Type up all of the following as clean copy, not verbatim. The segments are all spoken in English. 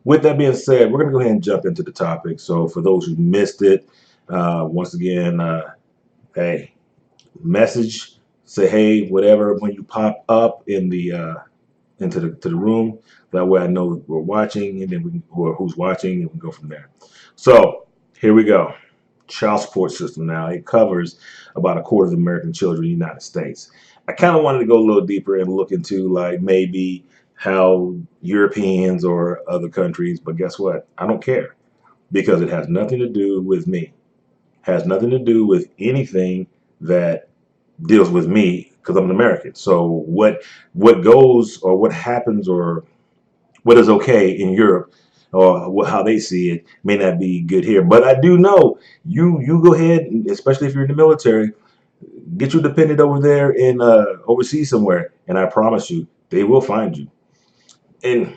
with that being said, we're going to go ahead and jump into the topic. So for those who missed it, once again, hey, message, say hey, whatever when you pop up in the into the room. That way I know we're watching, and then we can, or who's watching, and we can go from there. So here we go. Child support system now. It covers about a quarter of American children in the United States. I kind of wanted to go a little deeper and look into like maybe how Europeans or other countries, but guess what? I don't care because it has nothing to do with me. Has nothing to do with anything that deals with me because I'm an American. So what goes or what happens or what is okay in Europe or how they see it may not be good here. But I do know you go ahead, especially if you're in the military, get your dependent over there in overseas somewhere, and I promise you they will find you. And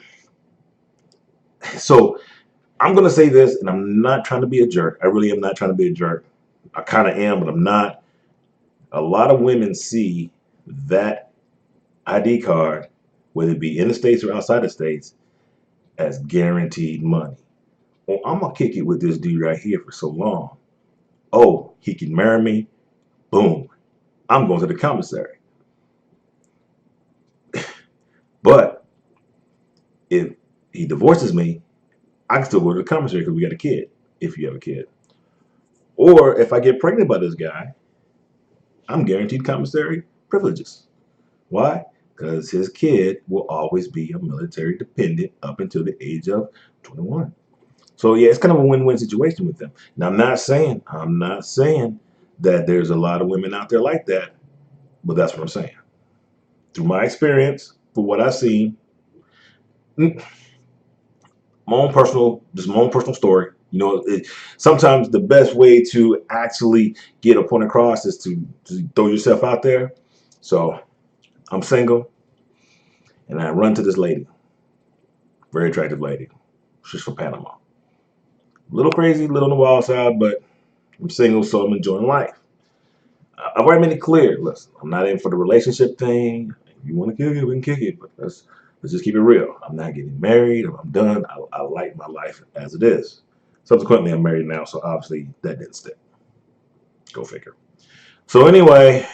so I'm gonna say this, and I'm not trying to be a jerk. I really am not trying to be a jerk. I kind of am, but I'm not. A lot of women see that ID card, whether it be in the states or outside the states, as guaranteed money. Oh, I'm gonna kick it with this dude right here for so long. Oh, he can marry me. Boom. I'm going to the commissary. But if he divorces me, I can still go to the commissary because we got a kid, if you have a kid. Or if I get pregnant by this guy, I'm guaranteed commissary privileges. Why? Because his kid will always be a military dependent up until the age of 21. So yeah, it's kind of a win-win situation with them. Now I'm not saying that there's a lot of women out there like that, but that's what I'm saying. Through my experience, for what I've seen, my own personal story. Sometimes the best way to actually get a point across is to throw yourself out there. So I'm single, and I run to this lady, very attractive lady. She's from Panama. A little crazy, a little on the wild side, but I'm single, so I'm enjoying life. I've already made it clear. Listen, I'm not in for the relationship thing. If you want to kick it, we can kick it, but let's just keep it real. I'm not getting married. I'm done. I like my life as it is. Subsequently, I'm married now, so obviously that didn't stick. Go figure. So anyway,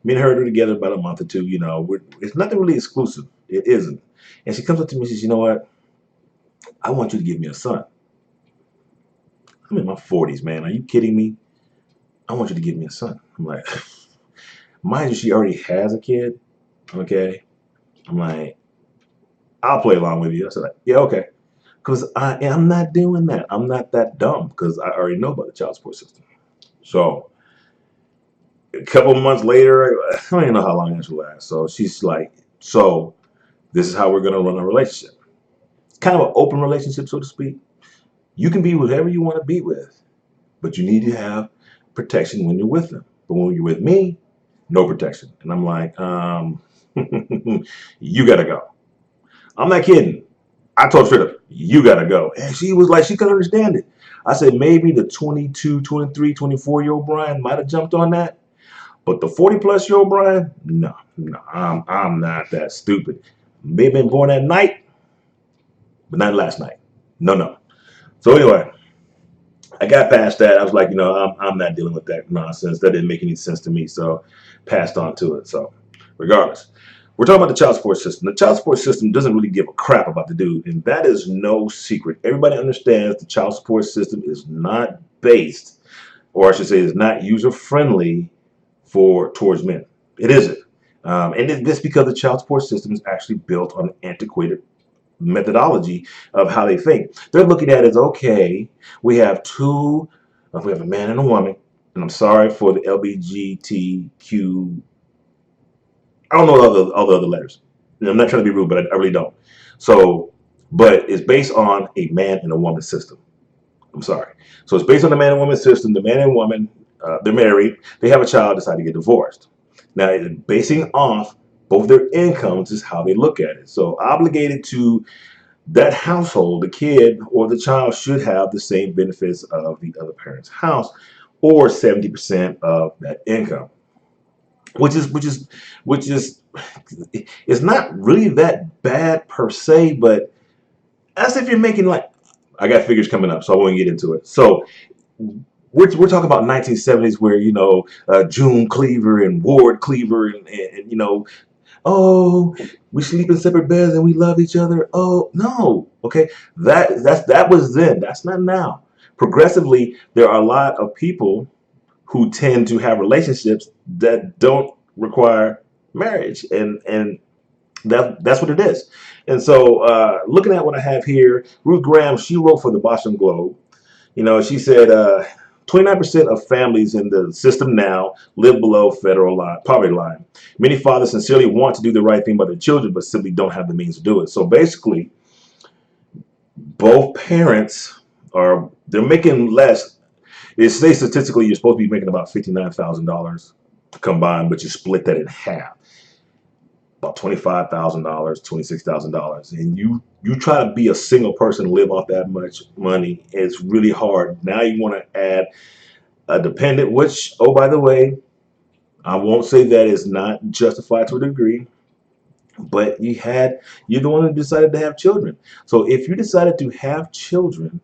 me and her are together about a month or two. It's nothing really exclusive. It isn't. And she comes up to me and says, "You know what? I want you to give me a son." I'm in my 40s, man. Are you kidding me? I want you to give me a son. I'm like, mind you, she already has a kid. Okay. I'm like, I'll play along with you. I said, like, yeah, okay. Because I am not doing that. I'm not that dumb because I already know about the child support system. So a couple of months later, I don't even know how long this will last. So she's like, so this is how we're going to run a relationship. Kind of an open relationship, so to speak. You can be whoever you want to be with, but you need to have protection when you're with them. But when you're with me, no protection. And I'm like, you got to go. I'm not kidding. I told her straight up, you got to go. And she was like, she couldn't understand it. I said, maybe the 22, 23, 24-year-old Brian might have jumped on that. But the 40-plus-year-old Brian, no, no, I'm not that stupid. May have been born at night, but not last night. No, no. So anyway, I got past that. I was like, I'm not dealing with that nonsense. That didn't make any sense to me. So passed on to it. So regardless, we're talking about the child support system. The child support system doesn't really give a crap about the dude. And that is no secret. Everybody understands the child support system is not based, or I should say is not user friendly towards men. It isn't. And it's because the child support system is actually built on antiquated methodology of how they think. They're looking at it as, okay, we have a man and a woman, and I'm sorry for the LBGTQ. I don't know all the other letters. I'm not trying to be rude, but I really don't. So, but it's based on a man and a woman system. I'm sorry. So it's based on the man and woman system. The man and woman, they're married. They have a child, decide to get divorced. Now, basing off both their incomes is how they look at it. So obligated to that household, the kid or the child should have the same benefits of the other parent's house, or 70% of that income, which is it's not really that bad per se, but As if you're making like, I got figures coming up, so I won't get into it. So we're talking about 1970s where, June Cleaver and Ward Cleaver and oh, we sleep in separate beds and we love each other. Oh no, okay, that was then. That's not now. Progressively, there are a lot of people who tend to have relationships that don't require marriage, and that's what it is. And so, looking at what I have here, Ruth Graham, she wrote for the Boston Globe. She said 29% of families in the system now live below federal poverty line. Many fathers sincerely want to do the right thing by their children, but simply don't have the means to do it. So basically, both parents they're making less. It says statistically you're supposed to be making about $59,000 combined, but you split that in half, about $25,000, $26,000, and you try to be a single person, live off that much money. It's really hard. Now you want to add a dependent, which, oh, by the way, I won't say that is not justified to a degree, but you're the one who decided to have children. So if you decided to have children,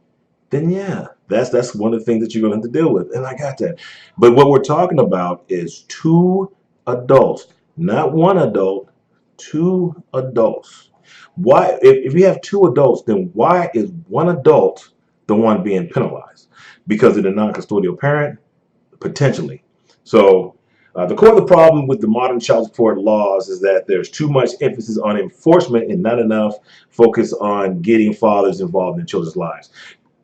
then yeah, that's one of the things that you're going to have to deal with. And I got that. But what we're talking about is two adults, not one adult, two adults. Why, if you have two adults, then why is one adult the one being penalized? Because of the non-custodial parent? Potentially. So the core of the problem with the modern child support laws is that there's too much emphasis on enforcement and not enough focus on getting fathers involved in children's lives.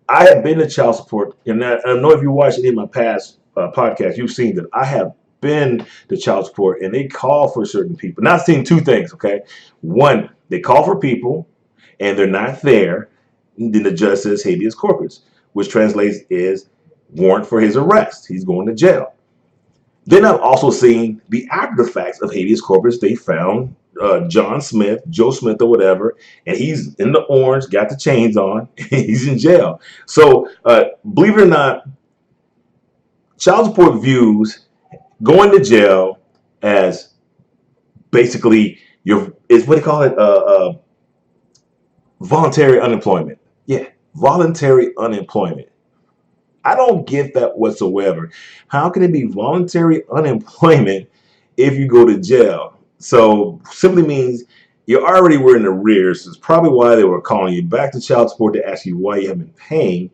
I have been to child support, and I don't know if you watched any of my past podcasts, you've seen that I have been to child support, and they call for certain people. Not seeing two things, okay? One, they call for people, and they're not there. Then the judge says habeas corpus, which translates is warrant for his arrest. He's going to jail. Then I've also seen the after the facts of habeas corpus. They found John Smith, Joe Smith, or whatever, and he's in the orange, got the chains on, he's in jail. So, believe it or not, child support views going to jail as basically is what they call it, voluntary unemployment. Yeah, voluntary unemployment. I don't get that whatsoever. How can it be voluntary unemployment if you go to jail? So simply means you already were in arrears. It's probably why they were calling you back to child support to ask you why you haven't been paying.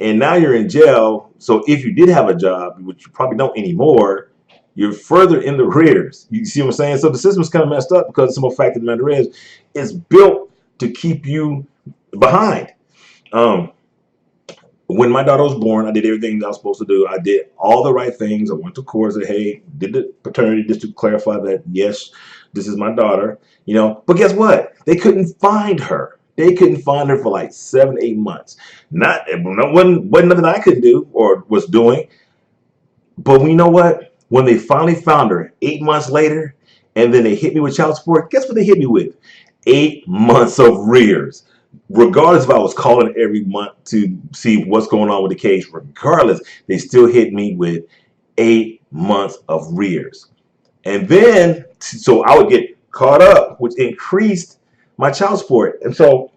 And now you're in jail. So if you did have a job, which you probably don't anymore, you're further in the arrears. You see what I'm saying? So the system's kind of messed up because the simple fact of the matter is it's built to keep you behind. When my daughter was born, I did everything that I was supposed to do. I did all the right things. I went to court, said, hey, did the paternity just to clarify that, yes, this is my daughter, But guess what? They couldn't find her. They couldn't find her for like 7, 8 months. Wasn't nothing I could do or was doing. But you know what? When they finally found her 8 months later, and then they hit me with child support, guess what they hit me with? 8 months of arrears. Regardless if I was calling every month to see what's going on with the case, regardless, they still hit me with 8 months of arrears. And then, so I would get caught up, which increased my child support. And so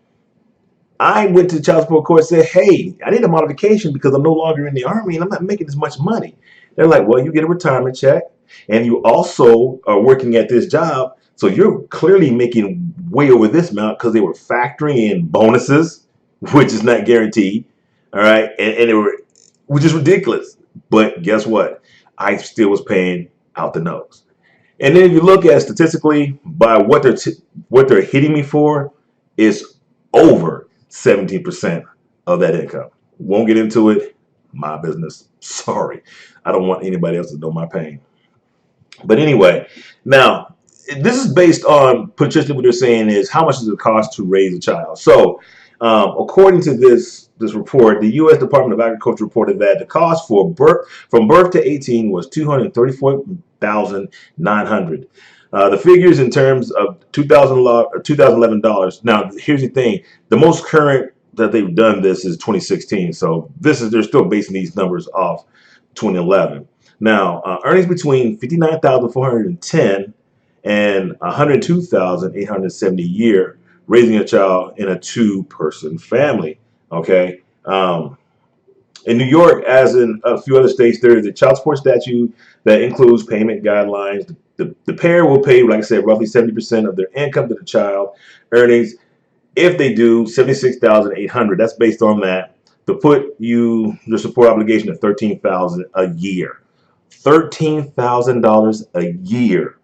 I went to the child support court and said, hey, I need a modification because I'm no longer in the Army and I'm not making as much money. They're like, well, you get a retirement check and you also are working at this job. So you're clearly making way over this amount because they were factoring in bonuses, which is not guaranteed. All right. And they were, which is ridiculous. But guess what? I still was paying out the nose. And then if you look at statistically by what they're hitting me for is over 17% of that income. Won't get into it. My business. Sorry. I don't want anybody else to know my pain. But anyway, now this is based on potentially what they're saying is how much does it cost to raise a child. So according to this report, the U.S. Department of Agriculture reported that the cost for from birth to 18 was $234,900. The figures in terms of 2011 dollars. Now, here's the thing: the most current that they've done this is 2016. So they're still basing these numbers off 2011. Now, earnings between 59,410 and 102,870 a year raising a child in a two-person family. Okay. In New York, as in a few other states, there is a child support statute that includes payment guidelines. The pair will pay, like I said, roughly 70% of their income to the child earnings. If they do, 76,800. That's based on that. To put your support obligation at 13,000 a year. $13,000 a year.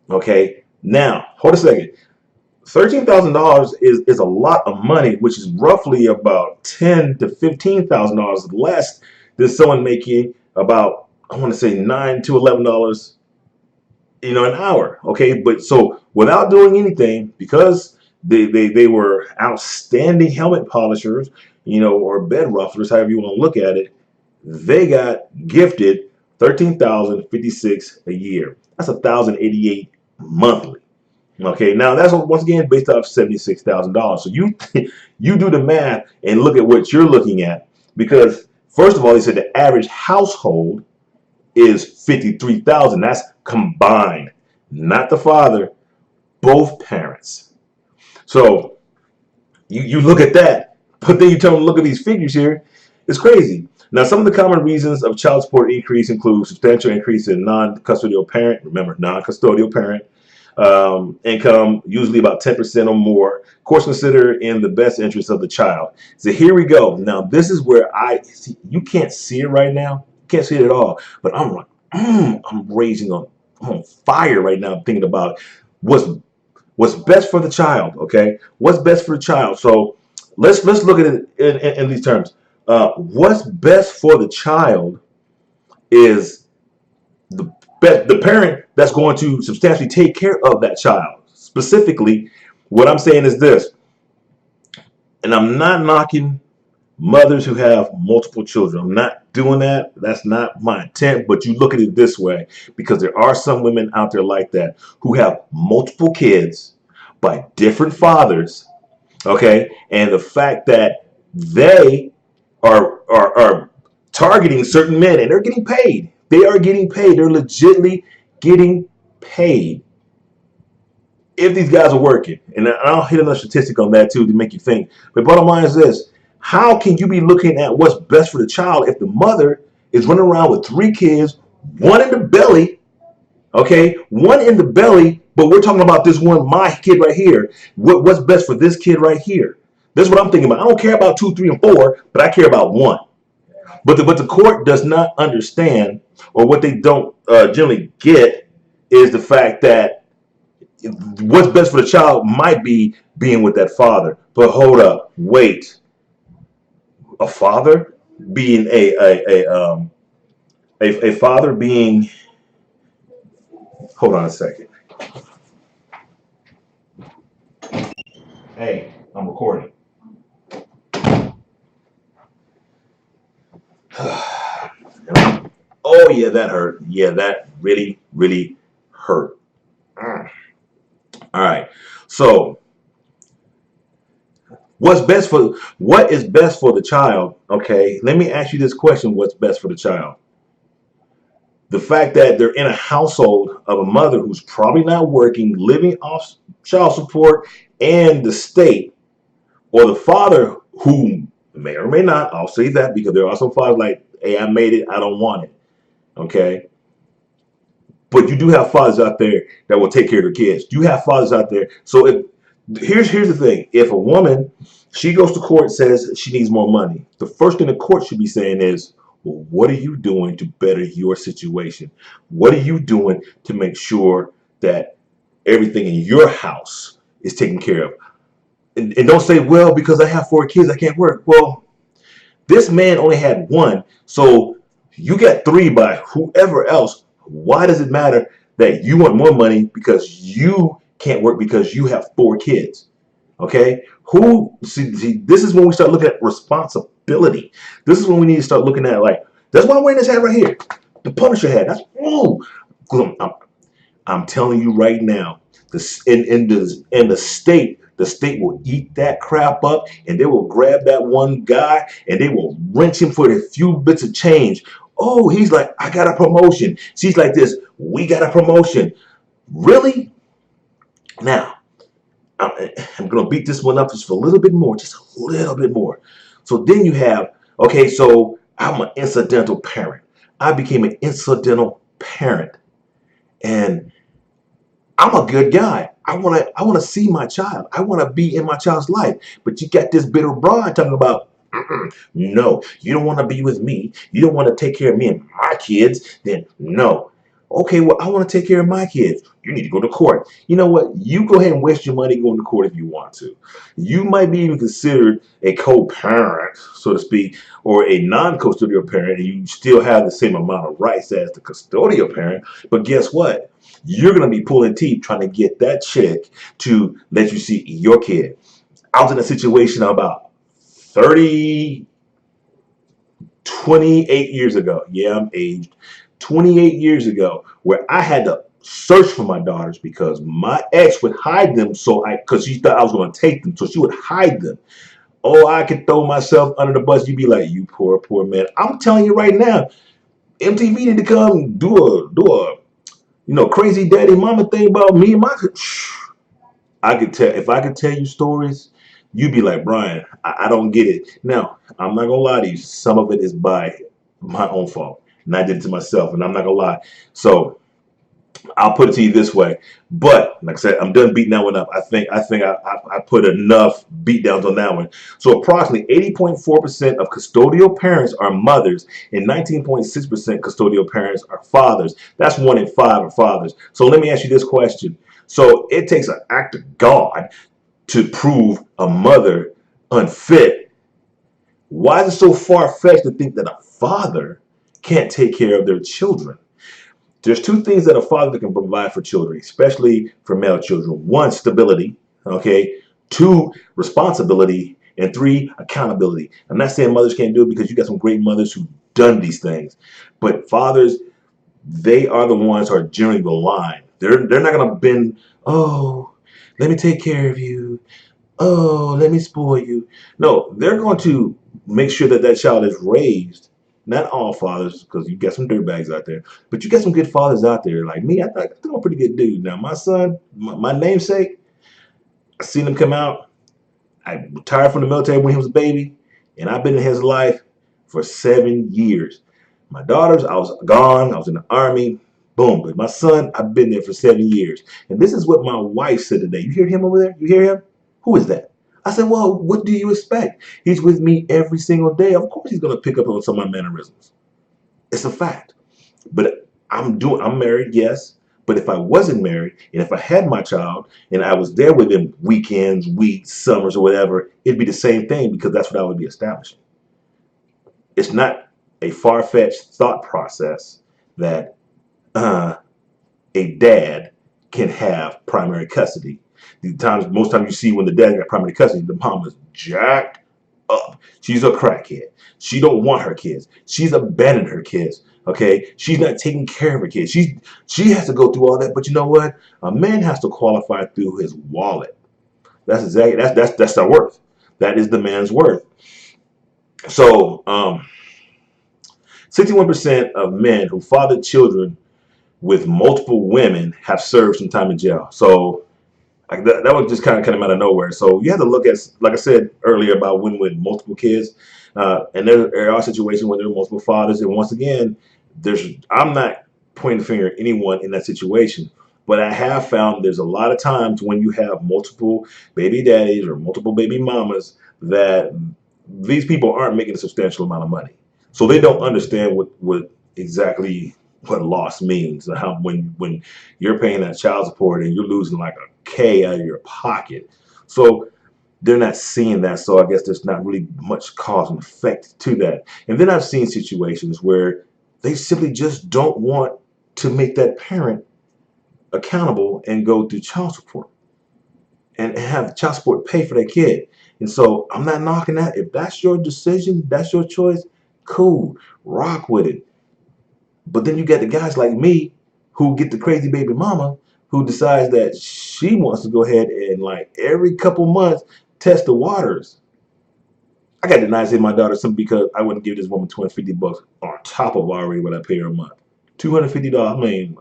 Okay. Now, hold a second. $13,000 is a lot of money, which is roughly about $10,000 to $15,000 less than someone making about, I want to say, $9 to $11, an hour. Okay, but so without doing anything, because they were outstanding helmet polishers, or bed rufflers, however you want to look at it, they got gifted 13,056 a year. That's 1,088 monthly. Okay, now that's once again based off $76,000. So you you do the math and look at what you're looking at, because first of all, they said the average household is 53,000. That's combined, not the father, both parents. So you look at that, but then you tell them look at these figures here. It's crazy. Now, some of the common reasons of child support increase include substantial increase in non-custodial parent. Remember, non-custodial parent income, usually about 10% or more. Of course, consider in the best interest of the child. So here we go. Now, this is where you can't see it right now. Can't see it at all. But I'm like, I'm on fire right now thinking about what's best for the child. Okay, what's best for the child? So let's look at it in these terms. What's best for the child is the parent that's going to substantially take care of that child. Specifically, what I'm saying is this, and I'm not knocking mothers who have multiple children. I'm not doing that. That's not my intent. But you look at it this way, because there are some women out there like that who have multiple kids by different fathers. Okay, and the fact that they are targeting certain men, and they're getting paid. They are getting paid. They're legitimately getting paid if these guys are working. And I'll hit another statistic on that too to make you think. But bottom line is this: how can you be looking at what's best for the child if the mother is running around with 3 kids, one in the belly, okay, one in the belly, but we're talking about this one, my kid right here. What's best for this kid right here? This is what I'm thinking about. I don't care about 2, 3, and 4, but I care about 1. But the court does not understand, or what they don't generally get, is the fact that what's best for the child might be being with that father. But hold up, wait, a father being a father being. Hold on a second. Hey, I'm recording. Oh yeah, that hurt. Yeah, that really, really hurt. All right. So what is best for the child? Okay, let me ask you this question: what's best for the child? The fact that they're in a household of a mother who's probably not working, living off child support and the state, or the father who may or may not, I'll say that, because there are some fathers like, hey, I made it, I don't want it. Okay. But you do have fathers out there that will take care of their kids. You have fathers out there. So here's the thing. If a woman, she goes to court and says she needs more money, the first thing the court should be saying is, well, what are you doing to better your situation? What are you doing to make sure that everything in your house is taken care of? And don't say, well, because I have 4 kids, I can't work. Well, this man only had 1. So you got 3 by whoever else. Why does it matter that you want more money because you can't work because you have 4 kids? Okay? See, this is when we start looking at responsibility. This is when we need to start looking at, like, that's why I'm wearing this hat right here. The Punisher hat. That's, I'm telling you right now, in the state will eat that crap up, and they will grab that one guy and they will wrench him for a few bits of change. Oh, he's like, I got a promotion. She's like this, we got a promotion. Really? Now, I'm going to beat this one up just for a little bit more, just a little bit more. So then you have, okay, so I'm an incidental parent. I became an incidental parent, and I'm a good guy. I want to see my child. I want to be in my child's life. But you got this bitter broad talking about, no, you don't want to be with me. You don't want to take care of me and my kids. Then no. Okay, well, I want to take care of my kids. You need to go to court. You know what? You go ahead and waste your money going to court if you want to. You might be even considered a co-parent, so to speak, or a non-custodial parent, and you still have the same amount of rights as the custodial parent. But guess what? You're going to be pulling teeth trying to get that chick to let you see your kid. I was in a situation about 30, 28 years ago. Yeah, I'm aged. 28 years ago, where I had to search for my daughters because my ex would hide them, because she thought I was going to take them, so she would hide them. Oh, I could throw myself under the bus. You'd be like, you poor man. I'm telling you right now, MTV need to come do a crazy daddy mama thing about me and my. I could tell if I could tell you stories, you'd be like, Brian, I don't get it. Now, I'm not gonna lie to you. Some of it is by my own fault, and I did it to myself, and I'm not gonna lie. So I'll put it to you this way. But like I said, I'm done beating that one up. I put enough beat downs on that one. So approximately 80.4% of custodial parents are mothers, and 19.6% custodial parents are fathers. That's 1 in 5 are fathers. So let me ask you this question. So it takes an act of God to prove a mother unfit. Why is it so far-fetched to think that a father can't take care of their children? There's two things that a father can provide for children, especially for male children. One, stability, okay? Two, responsibility. And three, accountability. I'm not saying mothers can't do it, because you got some great mothers who've done these things. But fathers, they are the ones who are generally the line. They're not going to bend, oh, let me take care of you. Oh, let me spoil you. No, they're going to make sure that that child is raised. Not all fathers, because you got some dirtbags out there, but you got some good fathers out there. Like me, I think I'm a pretty good dude. Now, my son, my namesake, I seen him come out. I retired from the military when he was a baby, and I've been in his life for 7 years. My daughters, I was gone. I was in the army. Boom. But my son, I've been there for 7 years. And this is what my wife said today. You hear him over there? You hear him? Who is that? I said, well, what do you expect? He's with me every single day. Of course he's going to pick up on some of my mannerisms. It's a fact. But I'm married, yes. But if I wasn't married, and if I had my child and I was there with him weekends, weeks, summers, or whatever, it'd be the same thing, because that's what I would be establishing. It's not a far-fetched thought process that a dad can have primary custody. Most times you see when the dad got primary custody, the mom is jacked up. She's a crackhead. She don't want her kids. She's abandoned her kids. Okay, she's not taking care of her kids. She has to go through all that. But you know what? A man has to qualify through his wallet. That's our worth. That is the man's worth. So 61% of men who fathered children with multiple women have served some time in jail. So like that was just kind of out of nowhere. So you have to look at, like I said earlier, about women with multiple kids, and there are situations where there are multiple fathers. And once again, I'm not pointing the finger at anyone in that situation, but I have found there's a lot of times when you have multiple baby daddies or multiple baby mamas that these people aren't making a substantial amount of money, so they don't understand what exactly what loss means. How when you're paying that child support and you're losing like a K out of your pocket. So they're not seeing that. So I guess there's not really much cause and effect to that. And then I've seen situations where they simply just don't want to make that parent accountable and go through child support and have child support pay for their kid. And so I'm not knocking that. If that's your decision, that's your choice, cool, rock with it. But then you get the guys like me who get the crazy baby mama who decides that she wants to go ahead and, like, every couple months test the waters. I got denied saying my daughter something because I wouldn't give this woman $250 on top of already what I pay her a month. $250. I mean,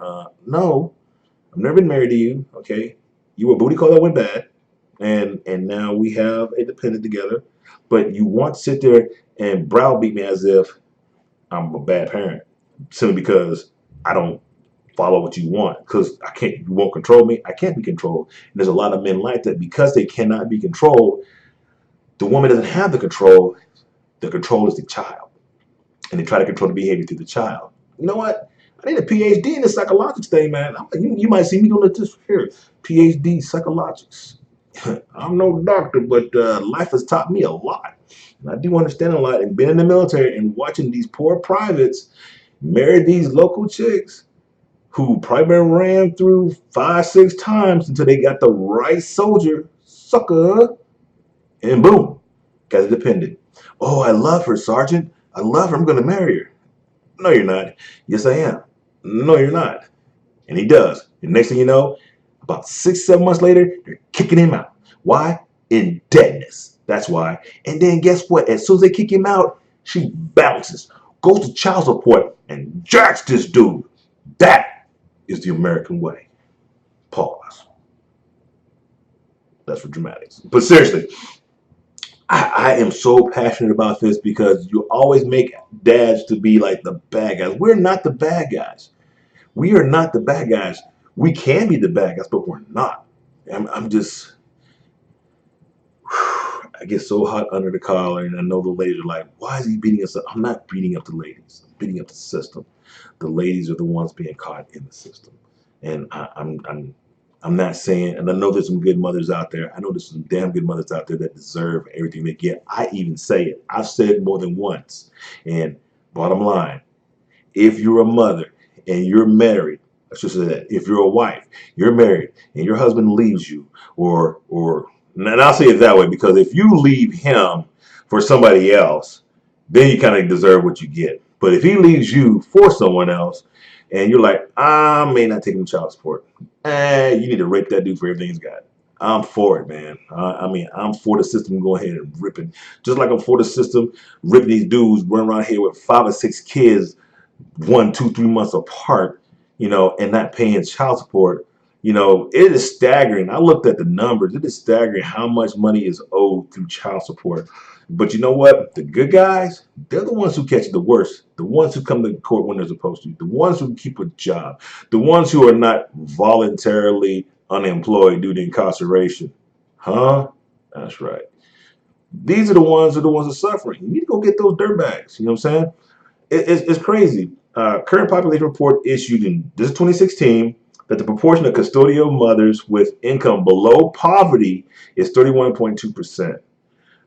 no, I've never been married to you. Okay, you were a booty call that went bad. and now we have a dependent together. But you want to sit there and browbeat me as if I'm a bad parent simply because I don't follow what you want. Because I can't, you won't control me. I can't be controlled. And there's a lot of men like that because they cannot be controlled. The woman doesn't have the control. The control is the child, and they try to control the behavior through the child. You know what? I need a PhD in this psychologics thing, man. You might see me doing this here. PhD psychologics. I'm no doctor, but life has taught me a lot. And I do understand a lot. And being in the military and watching these poor privates marry these local chicks who probably been ran through 5, 6 times until they got the right soldier, sucker, and boom, got a dependent. Oh, I love her, Sergeant. I love her. I'm going to marry her. No, you're not. Yes, I am. No, you're not. And he does. And next thing you know, about 6, 7 months later, they're kicking him out. Why? Indebtedness. That's why. And then guess what? As soon as they kick him out, she bounces, goes to child support, and jacks this dude. That is the American way. Pause. That's for dramatics. But seriously, I am so passionate about this because you always make dads to be like the bad guys. We're not the bad guys. We are not the bad guys. We can be the bad guys, but we're not. I'm just, I get so hot under the collar, and I know the ladies are like, why is he beating us up? I'm not beating up the ladies. I'm beating up the system. The ladies are the ones being caught in the system. And I'm not saying, and I know there's some good mothers out there. I know there's some damn good mothers out there that deserve everything they get. I even say it. I've said it more than once. And bottom line, if you're a mother and you're married, let's just say that. If you're a wife, you're married, and your husband leaves you, and I'll say it that way because if you leave him for somebody else, then you kind of deserve what you get. But if he leaves you for someone else, and you're like, I may not take him child support, you need to rape that dude for everything he's got. I'm for it, man. I'm for the system going ahead and ripping, just like I'm for the system ripping these dudes running around here with 5 or 6 kids 1, 2, 3 months apart, and not paying child support. It is staggering. I looked at the numbers. It is staggering how much money is owed through child support. But you know what? The good guys, they're the ones who catch the worst. The ones who come to court when they're supposed to. The ones who keep a job. The ones who are not voluntarily unemployed due to incarceration. Huh? That's right. These are the ones who are suffering. You need to go get those dirtbags. You know what I'm saying? It's crazy. Current population report issued in this is 2016 that the proportion of custodial mothers with income below poverty is 31.2%,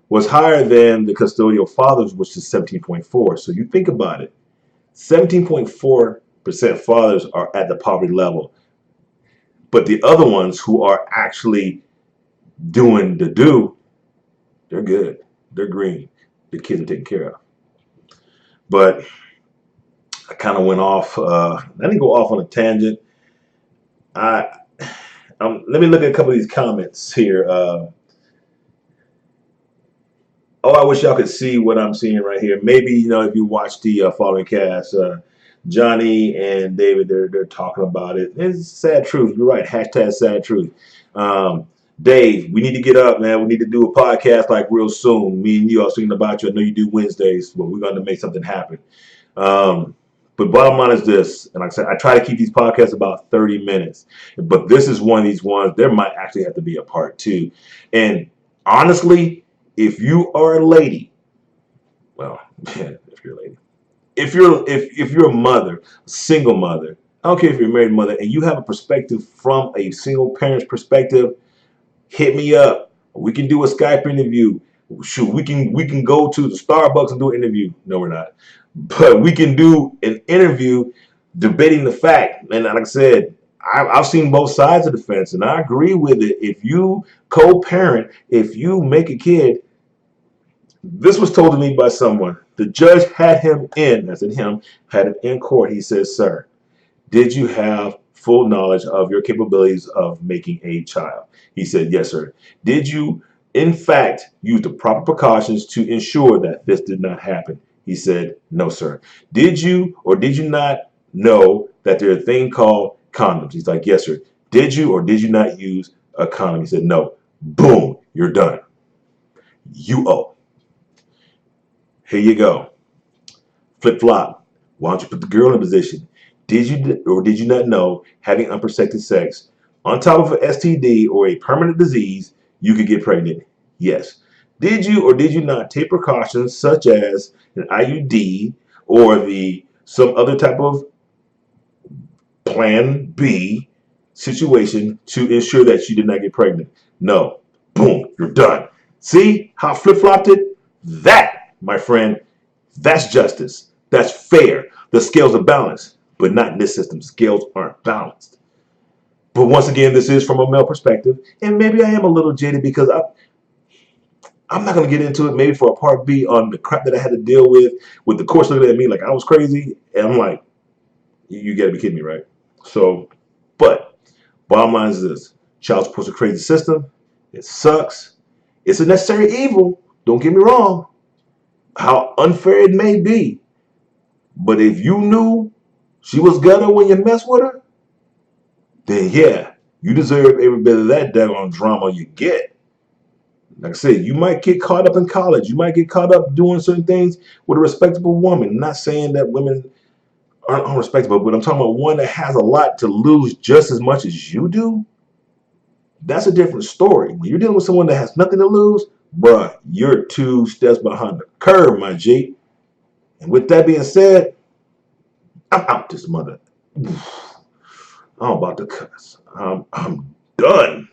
was higher than the custodial fathers, which is 17.4. So you think about it, 17.4% fathers are at the poverty level, but the other ones who are actually doing the do, they're good, they're green, the kids are taken care of. But I kind of went off. I didn't go off on a tangent. Let me look at a couple of these comments here. I wish y'all could see what I'm seeing right here. Maybe if you watch the following cast, Johnny and David, they're talking about it. It's sad truth. You're right. Hashtag sad truth. Dave, we need to get up, man. We need to do a podcast like real soon. Me and you, I was thinking about you. I know you do Wednesdays, but we're going to make something happen. But bottom line is this, and like I said, I try to keep these podcasts about 30 minutes. But this is one of these ones, there might actually have to be a part 2. And honestly, if you are a lady, well, if you're a lady, if you're a mother, a single mother, I don't care if you're a married mother, and you have a perspective from a single parent's perspective, hit me up. We can do a Skype interview. Shoot, we can go to the Starbucks and do an interview. No, we're not. But we can do an interview debating the fact. And like I said, I've seen both sides of the fence, and I agree with it. If you co-parent, if you make a kid, this was told to me by someone. The judge had him in, I said him, had him in court. He says, sir, did you have full knowledge of your capabilities of making a child? He said, yes, sir. Did you, in fact, use the proper precautions to ensure that this did not happen? He said, no, sir. Did you or did you not know that there's a thing called condoms? He's like, yes, sir. Did you or did you not use a condom? He said, no. Boom, you're done. You owe. Here you go. Flip flop. Why don't you put the girl in a position? Did you or did you not know having unprotected sex on top of an STD or a permanent disease, you could get pregnant? Yes. Did you or did you not take precautions such as an IUD or the some other type of plan B situation to ensure that she did not get pregnant? No. Boom, you're done. See how flip flopped it? That, my friend, that's justice. That's fair. The scales are balanced, but not in this system. Scales aren't balanced. But once again, this is from a male perspective, and maybe I am a little jaded because I'm not going to get into it. Maybe for a part B on the crap that I had to deal with the course looking at me like I was crazy, and I'm like, you got to be kidding me, right? So, but bottom line is this: child support's a crazy system. It sucks. It's a necessary evil. Don't get me wrong. How unfair it may be, but if you knew she was gutter when you mess with her, then yeah, you deserve every bit of that daggone drama you get. Like I said, you might get caught up in college. You might get caught up doing certain things with a respectable woman. I'm not saying that women aren't unrespectable, but I'm talking about one that has a lot to lose just as much as you do. That's a different story. When you're dealing with someone that has nothing to lose, bruh, you're 2 steps behind the curve, my G. And with that being said, I'm out this mother. I'm about to cuss. I'm done.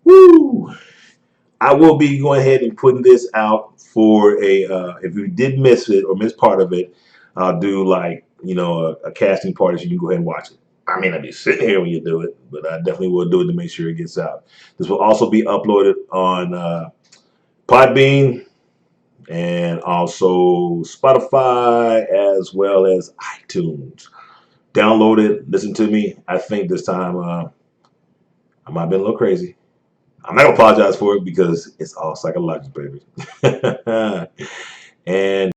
Woo! I will be going ahead and putting this out for if you did miss it or miss part of it, I'll do like, a casting party so you can go ahead and watch it. I may not be sitting here when you do it, but I definitely will do it to make sure it gets out. This will also be uploaded on Podbean and also Spotify as well as iTunes. Download it, listen to me. I think this time I might have been a little crazy. I'm not gonna apologize for it because it's all psychological, baby. And